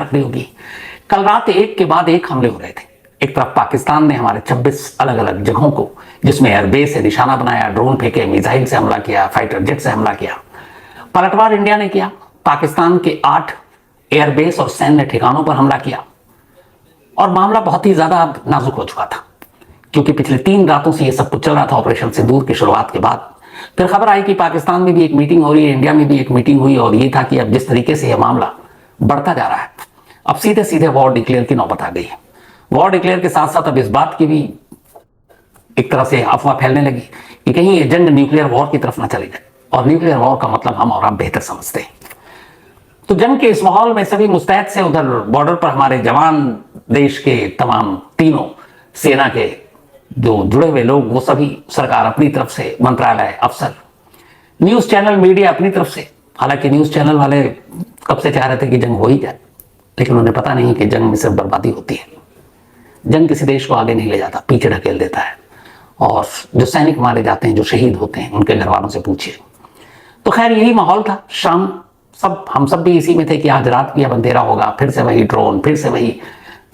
रखनी होगी। कल रात एक के बाद एक हमले हो रहे थे। एक तरफ पाकिस्तान ने हमारे 26 अलग अलग जगहों को, जिसमें एयरबेस से निशाना बनाया, ड्रोन फेंके, मिसाइल से हमला किया, फाइटर जेट से हमला किया। पलटवार इंडिया ने किया, पाकिस्तान के 8 एयरबेस और सैन्य ठिकानों पर हमला किया। और मामला बहुत ही ज्यादा नाजुक हो चुका था, क्योंकि पिछले 3 रातों से यह सब कुछ चल रहा था ऑपरेशन सिंदूर की शुरुआत के बाद। फिर खबर आई कि पाकिस्तान में भी एक मीटिंग हो रही है, इंडिया में भी एक मीटिंग हुई, और ये था कि अब जिस तरीके से यह मामला बढ़ता जा रहा है, अब सीधे सीधे वॉर डिक्लेयर की नौबत आ गई है। वॉर डिक्लेयर के साथ साथ अब इस बात की भी एक तरह से अफवाह फैलने लगी कि कहीं ये जंग न्यूक्लियर वॉर की तरफ ना चली जाए, और न्यूक्लियर वॉर का मतलब हम और आप बेहतर समझते हैं। तो जंग के इस माहौल में सभी मुस्तैद से उधर बॉर्डर पर हमारे जवान, देश के तमाम तीनों सेना के जो जुड़े हुए लोग, वो सभी, सरकार अपनी तरफ से, मंत्रालय, अफसर, न्यूज चैनल, मीडिया अपनी तरफ से। हालांकि न्यूज चैनल वाले कब से चाह रहे थे कि जंग हो ही जाए, लेकिन उन्हें पता नहीं कि जंग में सिर्फ बर्बादी होती है। जंग किसी देश को आगे नहीं ले जाता, पीछे ढकेल देता है। और जो सैनिक मारे जाते हैं, जो शहीद होते हैं, उनके घर वालों से पूछिए। तो खैर यही माहौल था। शाम हम सब भी इसी में थे कि आज रात भी अब अंधेरा होगा, फिर से वही ड्रोन, फिर से वही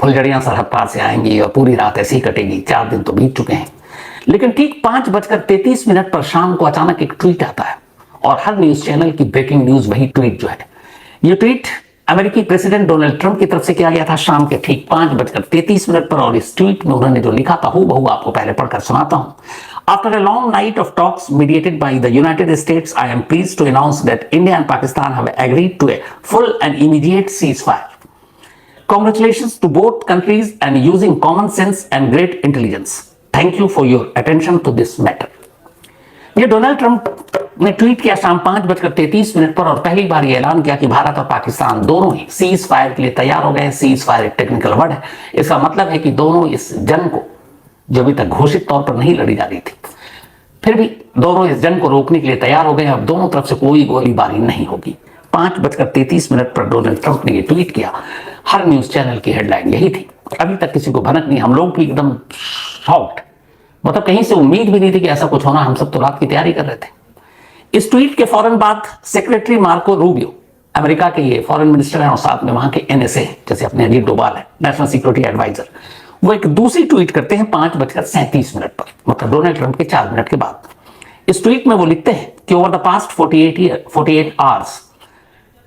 फुलझड़ियां सरहद पार से आएंगी और पूरी रात ऐसी ही कटेगी। 4 दिन तो बीत चुके हैं। लेकिन ठीक 5:33 पर शाम को अचानक एक ट्वीट आता है, और हर न्यूज चैनल की ब्रेकिंग न्यूज वही ट्वीट जो है। ये ट्वीट अमेरिकी प्रेसिडेंट डोनाल्ड ट्रंप की तरफ से किया गया था शाम के ठीक 5:33 पर। और इस ट्वीट में उन्होंने जो लिखा था हूबहू आपको पहले पढ़कर सुनाता हूं। After a long night of talks mediated by the United States, I am pleased to announce that India and Pakistan have agreed to a full and immediate ceasefire. Congratulations to both countries and using common sense and great intelligence. Thank you for your attention to this matter. ये Donald Trump ने tweet किया शाम 5:33 पर, और पहली बार ये ऐलान किया कि भारत और पाकिस्तान दोनों ही सीज फायर के लिए तैयार हो गए। सीज फायर एक टेक्निकल वर्ड है। इसका मतलब है कि दोनों इस जंग को, जो अभी तक घोषित तौर पर नहीं लड़ी जा रही थी, फिर भी दोनों इस जंग को रोकने के लिए तैयार हो गए। अब दोनों तरफ से कोई गोलीबारी नहीं होगी। 5:33 पर डोनाल्ड ट्रंप ने ये ट्वीट किया। हर न्यूज चैनल की हेडलाइन यही थी। अभी तक किसी को भनक नहीं। हम लोग भी एकदम शॉक्ड, मतलब कहीं से उम्मीद भी नहीं थी कि ऐसा कुछ होना। हम सब तो रात की तैयारी कर रहे थे। इस ट्वीट के फौरन बाद सेक्रेटरी मार्को रूबियो, अमेरिका के ये फॉरेन मिनिस्टर हैं, और साथ में वहां के NSA, जैसे अपने अजीत डोभाल है, नेशनल सिक्योरिटी एडवाइजर, वो एक दूसरी ट्वीट करते हैं 5:37 पर, मतलब डोनाल्ड ट्रंप के 4 मिनट के बाद। इस ट्वीट में वो लिखते हैं कि over the past 48 hours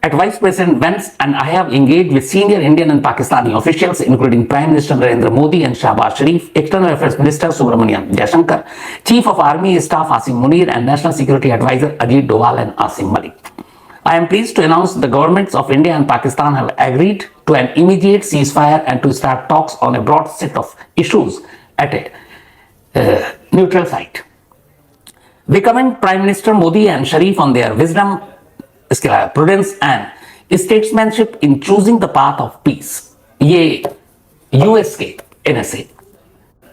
at Vice President Vance and I have engaged with senior Indian and Pakistani officials, including Prime Minister Narendra Modi and Shahbaz Sharif, External Affairs Minister Subramaniam Jaishankar, Chief of Army Staff Asim Munir, and National Security Advisor Ajit Doval and Asim Malik. I am pleased to announce the governments of India and Pakistan have agreed to an immediate ceasefire and to start talks on a broad set of issues at a neutral site. We commend Prime Minister Modi and Sharif on their wisdom, इसके अलावा prudence and statesmanship in choosing the path of peace. ये US के NSA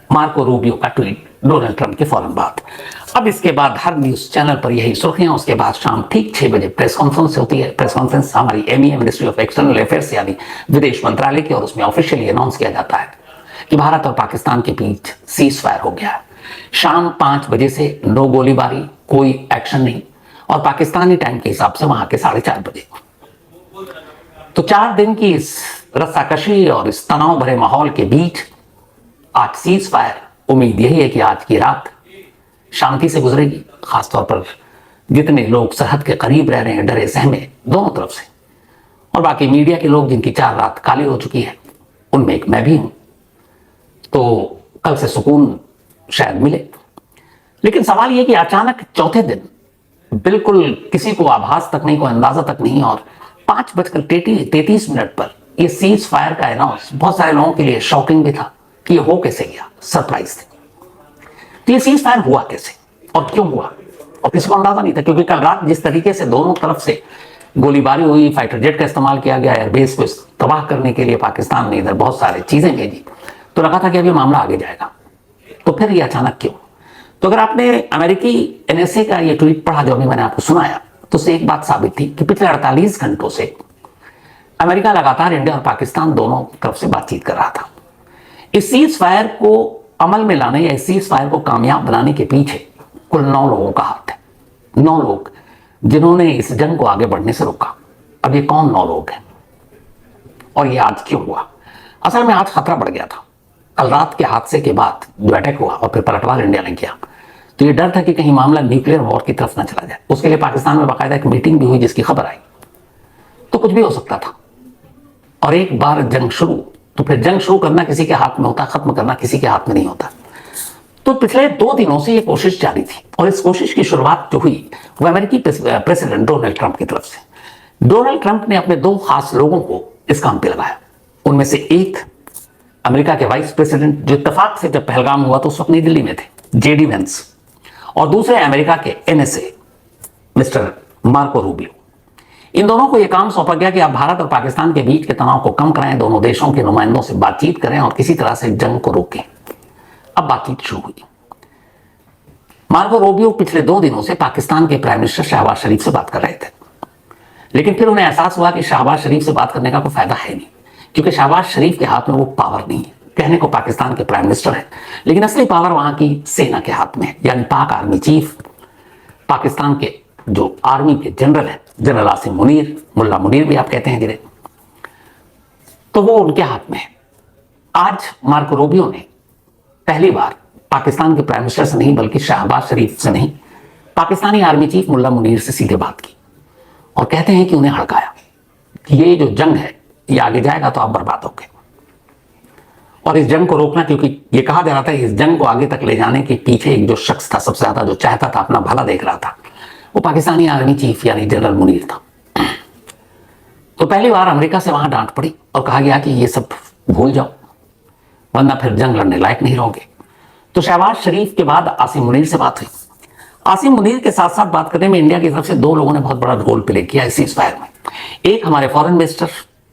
Marco Rubio का tweet Donald Trump के फौरन बाद। अब इसके बाद हर न्यूज चैनल पर यही सुर्खियां। उसके बाद शाम ठीक 6 बजे प्रेस कॉन्फ्रेंस होती है। प्रेस कॉन्फ्रेंस हमारी MEA, ministry of external affairs, यानी विदेश मंत्रालय की, और उसमें ऑफिशियली अनाउंस किया जाता है कि भारत और पाकिस्तान के बीच सीज फायर हो गया है। शाम 5 बजे से नो गोलीबारी, कोई एक्शन नहीं, और पाकिस्तानी टाइम के हिसाब से वहां के 4:30 बजे। तो 4 दिन की इस रस्साकशी और इस तनाव भरे माहौल के बीच आज सीज फायर, उम्मीद यही है कि आज की रात शांति से गुजरेगी। खासतौर पर जितने लोग सरहद के करीब रह रहे हैं, डरे सहमे दोनों तरफ से, और बाकी मीडिया के लोग जिनकी 4 रात काली हो चुकी है, उनमें एक मैं भी हूं। तो कल से सुकून शायद मिले। लेकिन सवाल यह कि अचानक चौथे दिन बिल्कुल किसी को आभास तक नहीं, कोई अंदाजा तक नहीं, और 5:33 पर यह सीज फायर का अनाउंस बहुत सारे लोगों के लिए शॉकिंग भी था कि ये हो कैसे गया, सरप्राइज थे। तो ये सीज फायर हुआ कैसे और क्यों हुआ, और किसी को अंदाजा नहीं था, क्योंकि कल रात जिस तरीके से दोनों तरफ से गोलीबारी हुई, फाइटर जेट का इस्तेमाल किया गया, एयरबेस को तबाह करने के लिए पाकिस्तान ने इधर बहुत सारी चीजें भेजी, तो लगा था कि अभी मामला आगे जाएगा। तो फिर ये अचानक क्यों? तो अगर आपने अमेरिकी NSA का ये ट्वीट पढ़ा जो अभी मैंने आपको सुनाया, तो उससे एक बात साबित थी कि पिछले 48 घंटों से अमेरिका लगातार इंडिया और पाकिस्तान दोनों तरफ से बातचीत कर रहा था। इस सीज फायर को अमल में लाने या इस सीज फायर को कामयाब बनाने के पीछे कुल 9 लोगों का हाथ है। 9 लोग जिन्होंने इस जंग को आगे बढ़ने से रोका। अब ये कौन 9 लोग हैं? और ये आज क्यों हुआ? असल में आज खतरा बढ़ गया था। कल रात के हादसे के बाद जो अटैक हुआ और फिर पलटवार इंडिया ने किया, तो ये डर था कि कहीं मामला न्यूक्लियर वॉर की तरफ न चला जाए। उसके लिए पाकिस्तान में बाकायदा एक मीटिंग भी हुई जिसकी खबर आई। तो कुछ भी हो सकता था। और एक बार जंग शुरू, तो फिर जंग शुरू करना किसी के हाथ में होता, खत्म करना किसी के हाथ में नहीं होता। तो पिछले 2 दिनों से ये कोशिश जारी थी और इस कोशिश की शुरुआत जो हुई वो अमेरिकी प्रेसिडेंट डोनाल्ड ट्रंप की तरफ से। डोनाल्ड ट्रंप ने अपने 2 खास लोगों को इस काम पे लगाया। उनमें से एक अमेरिका के वाइस प्रेसिडेंट जो इत्तेफाक से जब पहलगाम हुआ तो उस वक्त नई दिल्ली में थे, जेडी वेंस, और दूसरे अमेरिका के एनएसए मिस्टर मार्को रूबियो। इन दोनों को यह काम सौंपा गया कि आप भारत और पाकिस्तान के बीच के तनाव को कम कराएं, दोनों देशों के नुमाइंदों से बातचीत करें और किसी तरह से जंग को रोकें। अब बातचीत शुरू हुई। मार्को रूबियो पिछले 2 दिनों से पाकिस्तान के प्राइम मिनिस्टर शहबाज शरीफ से बात कर रहे थे, लेकिन फिर उन्हें एहसास हुआ कि शहबाज शरीफ से बात करने का कोई फायदा है नहीं, क्योंकि शहबाज शरीफ के हाथ में वो पावर नहीं है। कहने को पाकिस्तान के प्राइम मिनिस्टर है, लेकिन असली पावर वहां की सेना के हाथ में है, यानी पाक आर्मी चीफ, पाकिस्तान के जो आर्मी के जनरल है, जनरल आसिम मुनीर, मुल्ला मुनीर भी आप कहते हैं जिन्हें, तो वो उनके हाथ में है। आज मार्को रूबियो ने पहली बार पाकिस्तान के प्राइम मिनिस्टर से नहीं बल्कि शहबाज शरीफ से नहीं, पाकिस्तानी आर्मी चीफ मुल्ला मुनीर से सीधे बात की और कहते हैं कि उन्हें हड़काया कि ये जो जंग है ये आगे जाएगा तो आप बर्बाद होंगे, और इस जंग को रोकना, क्योंकि ये कहा जा रहा था इस जंग को आगे तक ले जाने के पीछे एक जो शख्स था सबसे ज्यादा जो चाहता था, अपना भला देख रहा था, वो पाकिस्तानी आर्मी चीफ यानी जनरल मुनीर था। तो पहली बार अमेरिका से वहां डांट पड़ी और कहा गया कि ये सब भूल जाओ वरना फिर जंग लड़ने लायक नहीं रहोगे। तो शहबाज शरीफ के बाद आसिम मुनीर से बात हुई। आसिम मुनीर के साथ साथ बात करने में इंडिया की तरफ से 2 लोगों ने बहुत बड़ा रोल प्ले किया इस सीज़फायर में। एक हमारे फॉरेन मिनिस्टर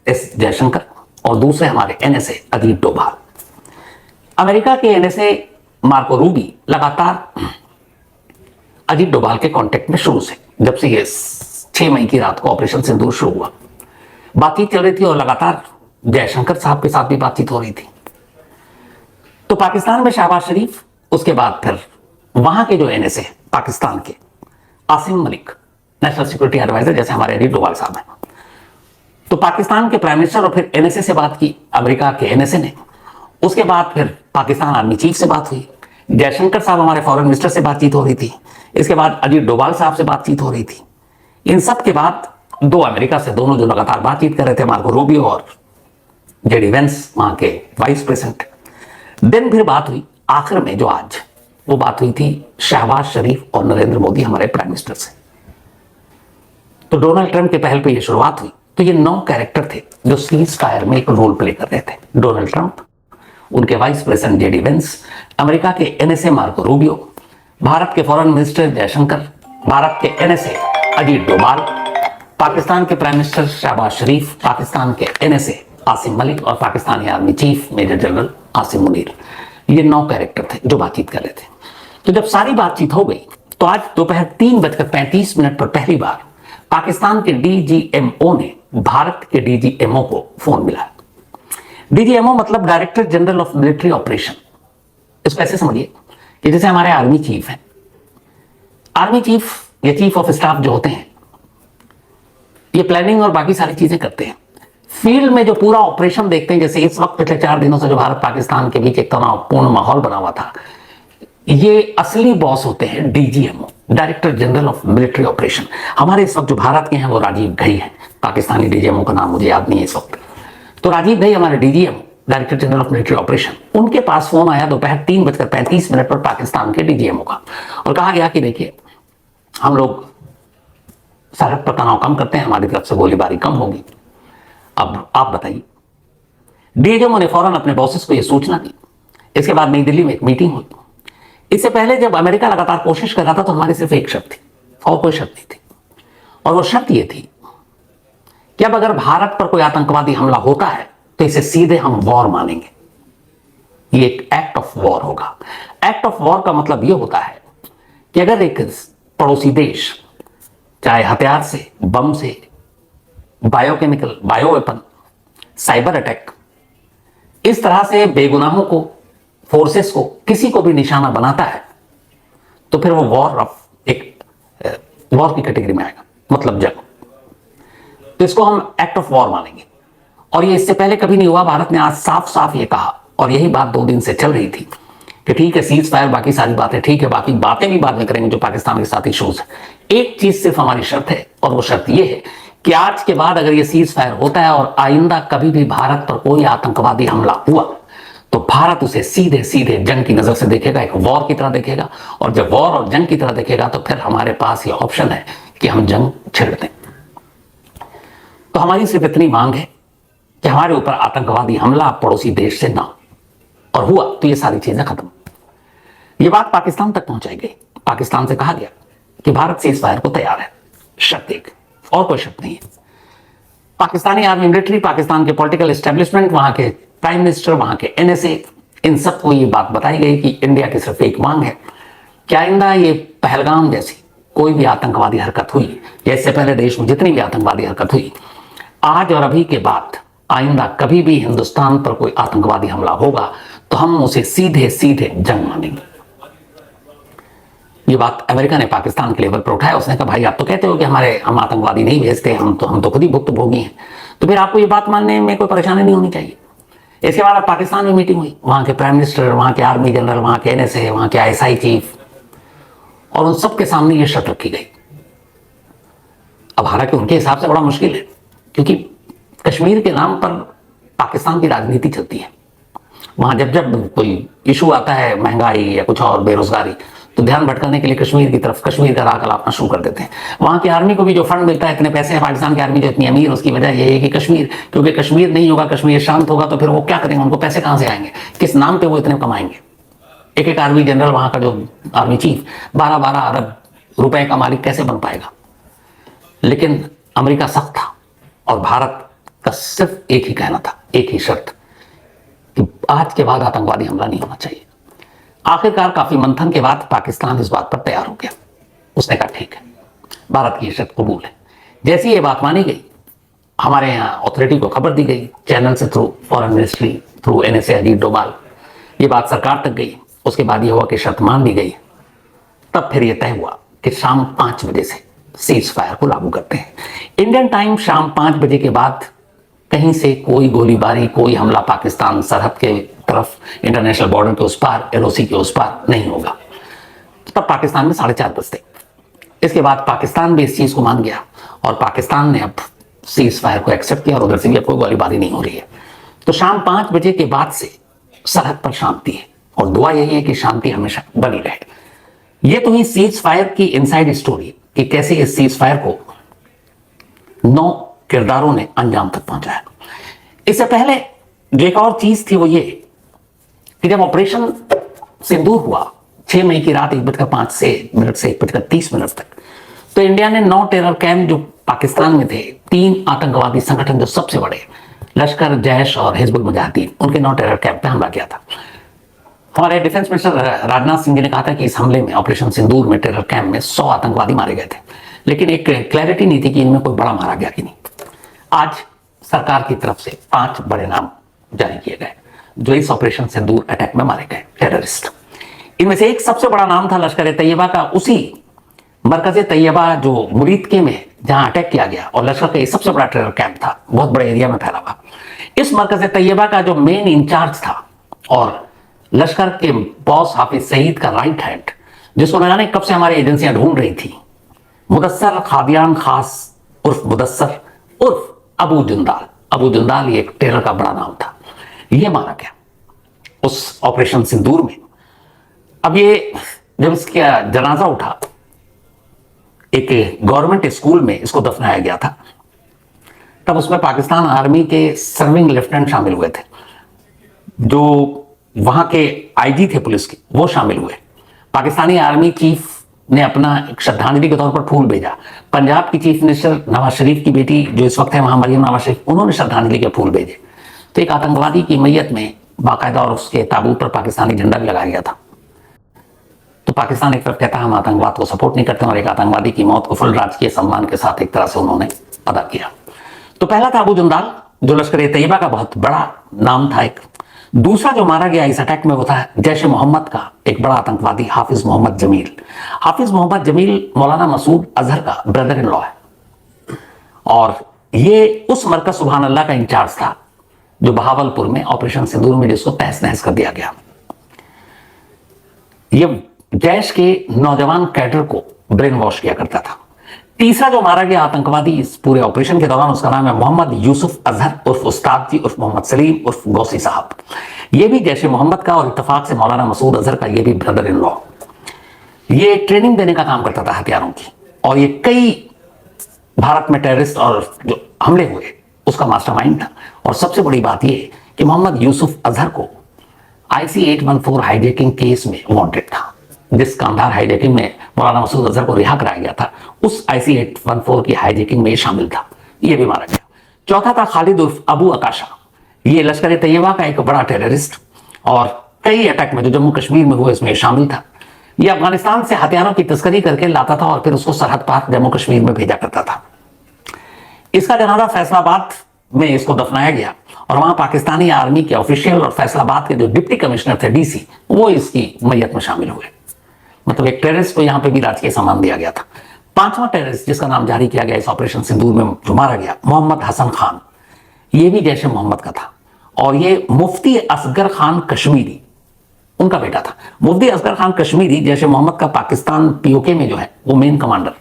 एस जयशंकर और दूसरे हमारे एनएसए अजीत डोभाल। अमेरिका के एनएसए मार्को रूबी लगातार अजीत डोभाल के कांटेक्ट में शुरू से, जब से ये 6 मई की रात को ऑपरेशन सिंदूर शुरू हुआ, बातचीत चल रही थी और लगातार जयशंकर साहब के साथ भी बातचीत हो रही थी। तो पाकिस्तान में शहबाज शरीफ, उसके बाद फिर वहां के जो एनएसए पाकिस्तान के Asim Malik, national security adviser, जैसे हमारे अजीत डोभाल साहब हैं, तो पाकिस्तान के प्राइम मिनिस्टर और फिर एनएसए से बात की अमेरिका के एनएसए ने। उसके बाद फिर पाकिस्तान आर्मी चीफ से बात हुई, जयशंकर साहब हमारे फॉरेन मिनिस्टर से बातचीत हो रही थी, इसके बाद अजीत डोभाल साहब से बातचीत हो रही थी। इन सब के बाद 2 अमेरिका से दोनों जो लगातार बातचीत कर रहे थे, मार्को रूबियो और जेडी वेंस, वहां के वाइस प्रेसिडेंट। दिन फिर बात हुई आखिर में, जो आज वो बात हुई थी शहबाज शरीफ और नरेंद्र मोदी हमारे प्राइम मिनिस्टर से। तो डोनाल्ड ट्रंप के पहल पे ये शुरुआत हुई। तो ये 9 कैरेक्टर थे जो सीज फायर में एक रोल प्ले कर रहे थे। डोनाल्ड ट्रंप, उनके vice president JD Vance, America के एनएसए मार्को रूबियो, भारत के फॉरेन मिनिस्टर जयशंकर, भारत के एनएसए अजीत डोभाल, पाकिस्तान के प्राइम मिनिस्टर शहबाज शरीफ, पाकिस्तान के एनएसए आसिम मलिक और Pakistani army chief major general Asim Munir. ये 9 कैरेक्टर थे जो बातचीत कर रहे थे। तो जब सारी बातचीत हो गई तो आज दोपहर 3:35 पर पहली बार पाकिस्तान के डीजीएमओ ने भारत के डीजीएमओ को फोन मिलाया। डीजीएमओ मतलब director general of military operation. इसको ऐसे समझिए कि जैसे हमारे आर्मी चीफ हैं, आर्मी चीफ या चीफ ऑफ स्टाफ जो होते हैं, ये प्लानिंग और बाकी सारी चीजें करते हैं। फील्ड में जो पूरा ऑपरेशन देखते हैं, जैसे इस वक्त पिछले 4 दिनों से जो भारत पाकिस्तान के बीच एक तनावपूर्ण माहौल बना हुआ था, ये असली बॉस होते हैं DGMO, director general of military operation. हमारे इस वक्त जो भारत के हैं वो राजीव घई हैं। पाकिस्तानी डीजीएमओ का नाम मुझे याद नहीं है इस वक्त। तो राजीव घई हमारे DGMO, director general of military operation, उनके पास फोन आया दोपहर 3:35 पर पाकिस्तान के डीजीएमओ का, और कहा गया कि देखिए हम लोग सरहद पर तनाव कम करते हैं, हमारी तरफ से गोलीबारी कम होगी, अब आप बताइए। डीजीएमओ ने फौरन अपने बॉसेस को यह सूचना दी। इसके बाद नई दिल्ली में एक मीटिंग हुई। इससे पहले जब अमेरिका लगातार कोशिश कर रहा था तो हमारी सिर्फ एक शर्त थी और कोई शर्त नहीं थी, और वो शर्त ये थी कि अब अगर भारत पर कोई आतंकवादी हमला होता है तो इसे सीधे हम वॉर मानेंगे। ये एक एक्ट ऑफ वॉर होगा। एक्ट ऑफ वॉर का मतलब यह होता है कि अगर एक पड़ोसी देश चाहे हथियार से, बम से, biochemical, bio weapon, cyber attack, इस तरह से बेगुनाहों को, फोर्सेस को, किसी को भी निशाना बनाता है, तो फिर वो वॉर की कैटेगरी में आएगा, मतलब जंग। तो इसको हम एक्ट ऑफ वॉर मानेंगे। और ये इससे पहले कभी नहीं हुआ। भारत ने आज साफ साफ ये कहा, और यही बात 2 दिन से चल रही थी कि ठीक है सीज फायर, बाकी सारी बातें ठीक है, बाकी बातें भी बाद में करेंगे जो पाकिस्तान के साथ इश्यूज है। एक चीज सिर्फ हमारी शर्त है, और वो शर्त ये है कि आज के बाद अगर ये सीज फायर होता है और आइंदा कभी भी भारत पर कोई आतंकवादी हमला हुआ तो भारत उसे सीधे सीधे जंग की नजर से देखेगा, एक वॉर की तरह देखेगा। और जब वॉर और जंग की तरह देखेगा तो फिर हमारे पास ये ऑप्शन है कि हम जंग छेड़ दें। तो हमारी सिर्फ इतनी मांग है कि हमारे ऊपर आतंकवादी हमला पड़ोसी देश से ना हो, और हुआ तो ये सारी चीजें खत्म। ये बात पाकिस्तान तक पहुंचाई गई। पाकिस्तान से कहा गया कि भारत सीज फायर को तैयार है, शर्त एक, और कोई शर्त नहीं है। पाकिस्तानी आर्मी, मिलिट्री, पाकिस्तान के पॉलिटिकल एस्टेब्लिशमेंट, वहां के प्राइम मिनिस्टर, वहां के एनएसए, इन सबको ये बात बताई गई कि इंडिया की सिर्फ एक मांग है कि आइंदा ये पहलगाम जैसी कोई भी आतंकवादी हरकत हुई, या इससे पहले देश में जितनी भी आतंकवादी हरकत हुई, आज और अभी के बाद आइंदा कभी भी हिंदुस्तान पर कोई आतंकवादी हमला होगा तो हम उसे सीधे सीधे जंग मानेंगे। ये बात अमेरिका ने पाकिस्तान के लेवल पर उठाया। उसने कहा भाई आप तो कहते हो कि हम आतंकवादी नहीं भेजते, हम तो खुद ही भुक्तभोगी हैं, तो फिर आपको ये बात मानने में कोई परेशानी नहीं होनी चाहिए। इसके बाद पाकिस्तान में मीटिंग हुई, वहां के प्राइम मिनिस्टर, वहां के आर्मी जनरल, वहां के एनएसए, वहां के आईएसआई चीफ, और उन सबके सामने ये शर्त रखी गई। अब हालांकि उनके हिसाब से बड़ा मुश्किल है, क्योंकि कश्मीर के नाम पर पाकिस्तान की राजनीति चलती है। वहां जब जब कोई इशू आता है, महंगाई या कुछ और, बेरोजगारी, तो ध्यान भटकाने के लिए कश्मीर की तरफ, कश्मीर का राग अलापना शुरू कर देते हैं। वहां की आर्मी को भी जो फंड मिलता है, इतने पैसे हैं, पाकिस्तान की आर्मी जो इतनी अमीर, उसकी वजह यह है कि कश्मीर, क्योंकि कश्मीर नहीं होगा, कश्मीर शांत होगा, तो फिर वो क्या करेंगे, उनको पैसे कहां से आएंगे, किस नाम पे वो इतने कमाएंगे। एक एक आर्मी जनरल, वहां का जो आर्मी चीफ 12-12 अरब रुपए का मालिक कैसे बन पाएगा। लेकिन अमेरिका सख्त था, और भारत का सिर्फ एक ही कहना था, एक ही शर्त, कि आज के बाद आतंकवादी हमला नहीं होना चाहिए। आखिरकार काफी मंथन के बाद पाकिस्तान इस बात पर तैयार हो गया। उसने कहा ठीक है, भारत की शर्त कबूल है। जैसी ये बात मानी गई, हमारे यहाँ अथॉरिटी को खबर दी गई, चैनल से, through foreign ministry, through NSA Ajit Doval, ये बात सरकार तक गई। उसके बाद ये हुआ कि शर्त मान ली गई। तब फिर यह तय हुआ कि शाम 5 बजे से सीज फायर को लागू करते हैं। इंडियन टाइम शाम 5 बजे के बाद कहीं से कोई गोलीबारी, कोई हमला पाकिस्तान सरहद के तरफ, इंटरनेशनल बॉर्डर के उस पार, एलओसी के उस पार नहीं होगा। तब पाकिस्तान में 4:30 बजते। इसके बाद पाकिस्तान भी इस चीज को मान गया, और पाकिस्तान ने अब सीज फायर को एक्सेप्ट किया, और उधर से भी अब कोई गोलीबारी नहीं हो रही है। तो शाम 5 बजे के बाद से सरहद पर शांति है, और दुआ यही है कि शांति हमेशा बनी रहे। ये तो ही सीज फायर की इनसाइड स्टोरी, कि कैसे इस सीज फायर को 9 किरदारों ने अंजाम तक पहुंचाया। इससे पहले जो एक और चीज थी वो ये कि जब ऑपरेशन सिंदूर हुआ 6 मई की रात 1:05 से 1:30 तक, तो इंडिया ने 9 टेरर कैंप जो पाकिस्तान में थे, 3 आतंकवादी संगठन जो सबसे बड़े, लश्कर, जैश और हिजबुल मुजाहिदीन, उनके 9 टेरर कैंप पे हमला किया था। हमारे डिफेंस मिनिस्टर राजनाथ सिंह जी ने कहा था कि इस हमले में, ऑपरेशन सिंदूर में, टेरर कैंप में 100 आतंकवादी मारे गए थे, लेकिन एक क्लैरिटी नहीं थी कि इनमें कोई बड़ा मारा गया कि नहीं। आज सरकार की तरफ से 5 बड़े नाम जारी किए गए जो इस ऑपरेशन सिंदूर अटैक में मारे गए टेररिस्ट। इनमें से एक सबसे बड़ा नाम था लश्कर तैयबा का, उसी मरकज तैयबा जो मुरीदके में जहां अटैक किया गया, और लश्कर का ये सबसे बड़ा टेरर कैंप था, बहुत बड़े एरिया में फैला हुआ। इस मरकज तैयबा का जो मेन इंचार्ज था और लश्कर के बॉस हाफिज सईद का राइट हैंड, जिसको न जाने कब से हमारी एजेंसियां ढूंढ रही थी, मुदस्सर खादियान खास उर्फ मुदस्सर उर्फ अबू जुंदाल। अबू जुंदाल ये एक टेरर का बड़ा नाम था, ये मारा गया उस ऑपरेशन सिंदूर में। अब ये जब इसका जनाजा उठा, एक गवर्नमेंट स्कूल में इसको दफनाया गया था, तब उसमें पाकिस्तान आर्मी के सर्विंग लेफ्टिनेंट शामिल हुए थे, जो वहां के आईजी थे पुलिस के, वो शामिल हुए। पाकिस्तानी आर्मी चीफ ने अपना एक श्रद्धांजलि के तौर पर फूल भेजा। पंजाब की चीफ मिनिस्टर नवाज शरीफ की बेटी जो इस वक्त है वहां, मरियम नवाज शरीफ, उन्होंने श्रद्धांजलि के फूल भेजे। तो एक आतंकवादी की मैयत में बाकायदा और उसके ताबूत पर पाकिस्तानी झंडा भी लगाया गया था। तो पाकिस्तान एक तरफ कहता है हम आतंकवाद को सपोर्ट नहीं करते, और एक आतंकवादी की मौत को फुल राजकीय सम्मान के साथ एक तरह से उन्होंने अदा किया। तो पहला था अबू जुंदाल, जो लश्कर तैयबा का बहुत बड़ा नाम था एक। दूसरा जो मारा गया इस अटैक में वो था जैश ए मोहम्मद का एक बड़ा आतंकवादी हाफिज मोहम्मद जमील। हाफिज मोहम्मद जमील मौलाना मसूद अजहर का ब्रदर इन लॉ है, और ये उस मरकज सुभान अल्लाह का इंचार्ज था जो बहावलपुर में ऑपरेशन सिंदूर में जिसको तहस नहस कर दिया गया। ये जैश के नौजवान कैडर को ब्रेन वॉश किया करता था। तीसरा जो मारा गया आतंकवादी इस पूरे ऑपरेशन के दौरान, उसका नाम है मोहम्मद यूसुफ अजहर उर्फ उस्ताद जी उर्फ मोहम्मद सलीम उर्फ गौसी साहब। ये भी जैश मोहम्मद का और इत्तेफाक से मौलाना मसूद अजहर का ये भी ब्रदर इन लॉ। ये ट्रेनिंग देने का काम करता था हथियारों की, और ये कई भारत में टेररिस्ट और जो हमले हुए उसका मास्टरमाइंड था। और सबसे बड़ी बात यह कि मोहम्मद यूसुफ अजहर को IC 814 हाईजैकिंग केस में वांटेड था। जिस कांधार हाईजैकिंग में मौलाना मसूद अजहर को रिहा कराया गया था, उस IC 814 की हाईजैकिंग में शामिल था, ये भी मारा गया। चौथा था खालिद उर्फ अबू अकाशा। ये लश्कर तैयबा का एक बड़ा टेररिस्ट और कई अटैक में जो जम्मू कश्मीर में हुए इसमें शामिल था। ये अफगानिस्तान से हथियारों की तस्करी करके लाता था और फिर उसको सरहद पार जम्मू कश्मीर में भेजा करता था। इसका जनाजा फैसलाबाद में इसको दफनाया गया और वहां पाकिस्तानी आर्मी के ऑफिशियल और फैसलाबाद के जो डिप्टी कमिश्नर थे DC, वो इसकी मैयत में शामिल हुए। मतलब एक टेररिस्ट को यहां पे भी राजकीय सम्मान दिया गया था। पांचवा टेररिस्ट जिसका नाम जारी किया गया इस ऑपरेशन सिंदूर में जो मारा गया, मोहम्मद हसन खान, ये भी जैश मोहम्मद का था और ये मुफ्ती असगर खान कश्मीरी उनका बेटा था। मुफ्ती असगर खान कश्मीरी जैश मोहम्मद का पाकिस्तान POK में जो है वो मेन कमांडर,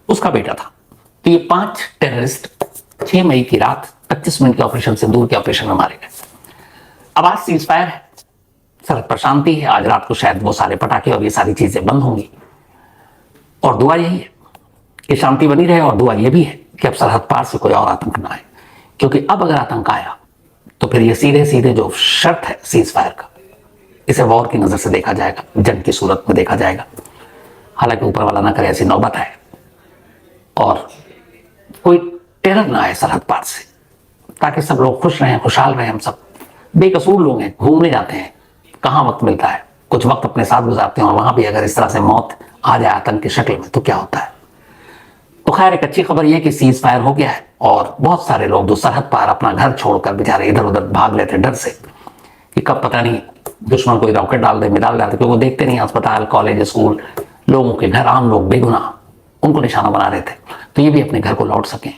उसका बेटा था। तो ये 5 टेररिस्ट 6 मई की रात 25 मिनट के ऑपरेशन सिंदूर के ऑपरेशन में मारे गए। अब आज सीज फायर है, सरहद पर शांति है। आज रात को शायद वो सारे पटाखे और ये सारी चीजें बंद होंगी और दुआ यही है कि शांति बनी रहे, और दुआ ये भी है कि अब सरहद पार से कोई और आतंक ना आए, क्योंकि अब अगर आतंक आया तो फिर ये सीधे सीधे जो शर्त है सीज फायर का, इसे वॉर की नजर से देखा जाएगा, जंग की सूरत में देखा जाएगा। हालांकि ऊपर वाला ना करे ऐसी नौबत आए और कोई टेरर ना आए सरहद पार से, ताकि सब लोग खुश रहें, खुशहाल रहें। हम सब बेकसूर लोग हैं, घूमने जाते हैं, कहाँ वक्त मिलता है, कुछ वक्त अपने साथ गुजारते हैं और वहां भी अगर इस तरह से मौत आ जाए आतंक की शक्ल में तो क्या होता है। तो खैर एक अच्छी खबर यह कि सीज फायर हो गया है और बहुत सारे लोग जो सरहद पार अपना घर छोड़कर बेचारे इधर उधर भाग लेते डर से कि कब पता नहीं दुश्मन कोई रॉकेट डाल दे, मिसाइल डाल दे, क्योंकि वो देखते नहीं अस्पताल, कॉलेज, स्कूल, लोगों के घर, आम लोग बेगुनाह, उनको निशाना बना रहे थे। तो ये भी अपने घर को लौट सकें